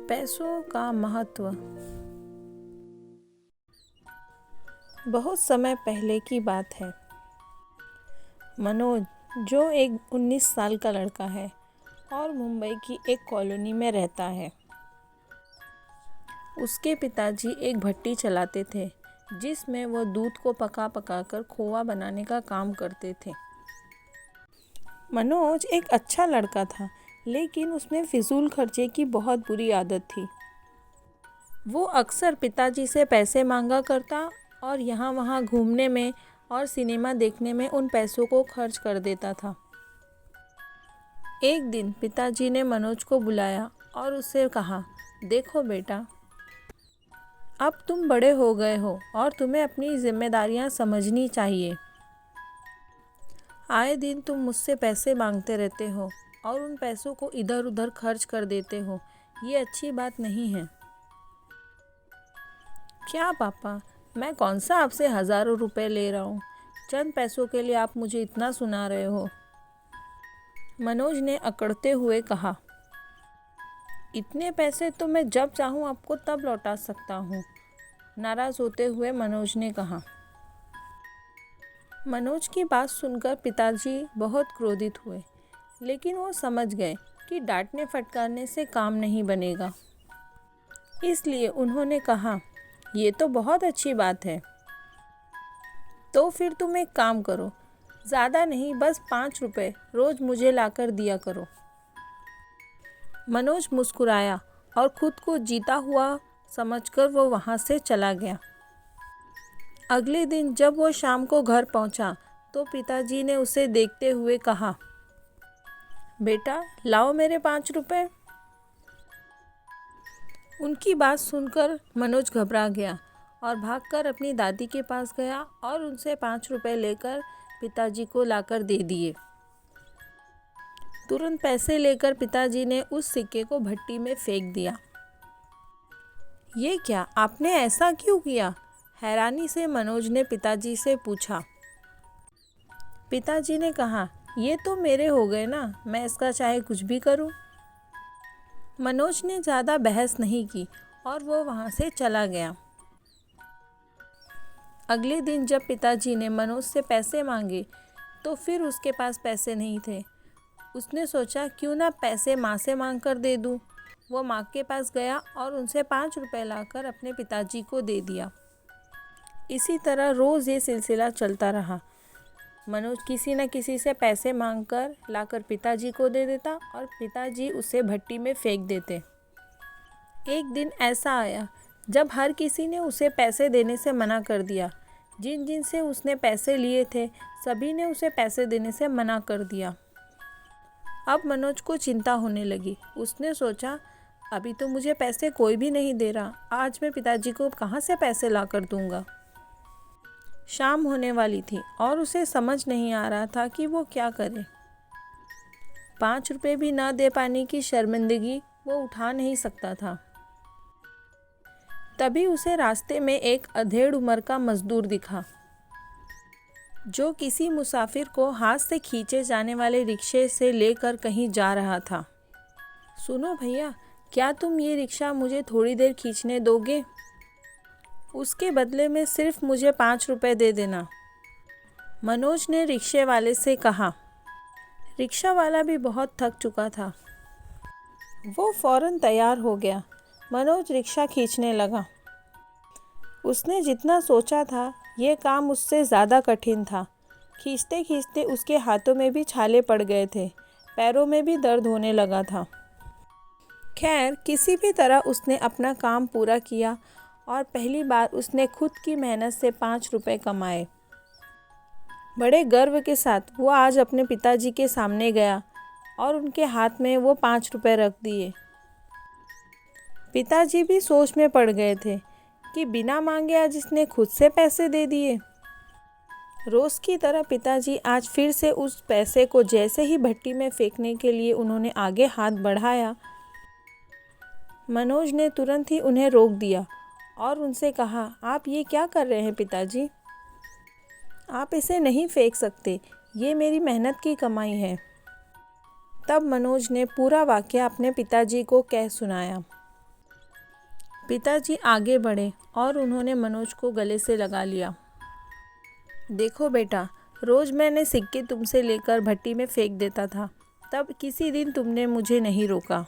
पैसों का महत्व। बहुत समय पहले की बात है। मनोज, जो एक 19 साल का लड़का है और मुंबई की एक कॉलोनी में रहता है, उसके पिताजी एक भट्टी चलाते थे जिसमें वो दूध को पका पका कर खोआ बनाने का काम करते थे। मनोज एक अच्छा लड़का था, लेकिन उसमें फिजूल खर्चे की बहुत बुरी आदत थी। वो अक्सर पिताजी से पैसे मांगा करता और यहाँ वहाँ घूमने में और सिनेमा देखने में उन पैसों को खर्च कर देता था। एक दिन पिताजी ने मनोज को बुलाया और उससे कहा, देखो बेटा, अब तुम बड़े हो गए हो और तुम्हें अपनी जिम्मेदारियां समझनी चाहिए। आए दिन तुम मुझसे पैसे मांगते रहते हो और उन पैसों को इधर उधर खर्च कर देते हो। ये अच्छी बात नहीं है। क्या पापा, मैं कौन सा आपसे हज़ारों रुपए ले रहा हूँ? चंद पैसों के लिए आप मुझे इतना सुना रहे हो? मनोज ने अकड़ते हुए कहा, इतने पैसे तो मैं जब चाहूँ आपको तब लौटा सकता हूँ। नाराज़ होते हुए मनोज ने कहा। मनोज की बात सुनकर पिताजी बहुत क्रोधित हुए, लेकिन वो समझ गए कि डांटने फटकारने से काम नहीं बनेगा। इसलिए उन्होंने कहा, ये तो बहुत अच्छी बात है। तो फिर तुम एक काम करो, ज़्यादा नहीं, बस 5 रुपए रोज़ मुझे लाकर दिया करो। मनोज मुस्कुराया और खुद को जीता हुआ समझकर वो वहाँ से चला गया। अगले दिन जब वो शाम को घर पहुँचा तो पिताजी ने उसे देखते हुए कहा, बेटा लाओ मेरे 5 रुपए। उनकी बात सुनकर मनोज घबरा गया और भागकर अपनी दादी के पास गया और उनसे 5 रुपए लेकर पिताजी को लाकर दे दिए। तुरंत पैसे लेकर पिताजी ने उस सिक्के को भट्टी में फेंक दिया। ये क्या, आपने ऐसा क्यों किया? हैरानी से मनोज ने पिताजी से पूछा। पिताजी ने कहा, ये तो मेरे हो गए ना, मैं इसका चाहे कुछ भी करूं। मनोज ने ज़्यादा बहस नहीं की और वो वहाँ से चला गया। अगले दिन जब पिताजी ने मनोज से पैसे मांगे तो फिर उसके पास पैसे नहीं थे। उसने सोचा, क्यों ना पैसे माँ से मांग कर दे दूँ। वो माँ के पास गया और उनसे 5 रुपए लाकर अपने पिताजी को दे दिया। इसी तरह रोज़ ये सिलसिला चलता रहा। मनोज किसी न किसी से पैसे मांगकर लाकर पिताजी को दे देता और पिताजी उसे भट्टी में फेंक देते। एक दिन ऐसा आया जब हर किसी ने उसे पैसे देने से मना कर दिया। जिन जिन से उसने पैसे लिए थे सभी ने उसे पैसे देने से मना कर दिया। अब मनोज को चिंता होने लगी। उसने सोचा, अभी तो मुझे पैसे कोई भी नहीं दे रहा, आज मैं पिताजी को कहाँ से पैसे ला कर दूँगा। शाम होने वाली थी और उसे समझ नहीं आ रहा था कि वो क्या करे। 5 रुपए भी ना दे पाने की शर्मिंदगी वो उठा नहीं सकता था। तभी उसे रास्ते में एक अधेड़ उम्र का मजदूर दिखा, जो किसी मुसाफिर को हाथ से खींचे जाने वाले रिक्शे से लेकर कहीं जा रहा था। सुनो भैया, क्या तुम ये रिक्शा मुझे थोड़ी देर खींचने दोगे? उसके बदले में सिर्फ मुझे 5 रुपए दे देना। मनोज ने रिक्शे वाले से कहा। रिक्शा वाला भी बहुत थक चुका था। वो फौरन तैयार हो गया। मनोज रिक्शा खींचने लगा। उसने जितना सोचा था ये काम उससे ज़्यादा कठिन था। खींचते खींचते उसके हाथों में भी छाले पड़ गए थे, पैरों में भी दर्द होने लगा था। खैर, किसी भी तरह उसने अपना काम पूरा किया और पहली बार उसने खुद की मेहनत से 5 रुपए कमाए। बड़े गर्व के साथ वो आज अपने पिताजी के सामने गया और उनके हाथ में वो 5 रुपए रख दिए। पिताजी भी सोच में पड़ गए थे कि बिना मांगे आज इसने खुद से पैसे दे दिए। रोज़ की तरह पिताजी आज फिर से उस पैसे को जैसे ही भट्टी में फेंकने के लिए उन्होंने आगे हाथ बढ़ाया, मनोज ने तुरंत ही उन्हें रोक दिया और उनसे कहा, आप ये क्या कर रहे हैं पिताजी? आप इसे नहीं फेंक सकते, ये मेरी मेहनत की कमाई है। तब मनोज ने पूरा वाकया अपने पिताजी को कह सुनाया। पिताजी आगे बढ़े और उन्होंने मनोज को गले से लगा लिया। देखो बेटा, रोज़ मैंने सिक्के तुमसे लेकर भट्टी में फेंक देता था, तब किसी दिन तुमने मुझे नहीं रोका।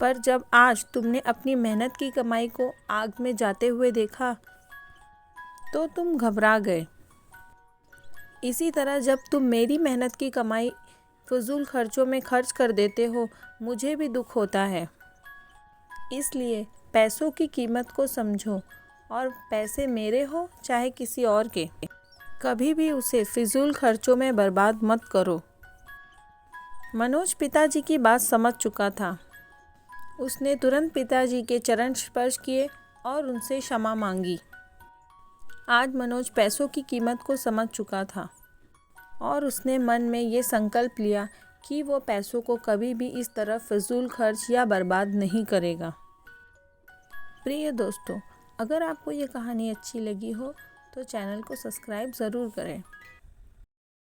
पर जब आज तुमने अपनी मेहनत की कमाई को आग में जाते हुए देखा तो तुम घबरा गए। इसी तरह जब तुम मेरी मेहनत की कमाई फजूल खर्चों में खर्च कर देते हो, मुझे भी दुख होता है। इसलिए पैसों की कीमत को समझो और पैसे मेरे हो चाहे किसी और के, कभी भी उसे फिजूल खर्चों में बर्बाद मत करो। मनोज पिताजी की बात समझ चुका था। उसने तुरंत पिताजी के चरण स्पर्श किए और उनसे क्षमा मांगी। आज मनोज पैसों की कीमत को समझ चुका था और उसने मन में ये संकल्प लिया कि वो पैसों को कभी भी इस तरह फजूल खर्च या बर्बाद नहीं करेगा। प्रिय दोस्तों, अगर आपको ये कहानी अच्छी लगी हो तो चैनल को सब्सक्राइब ज़रूर करें।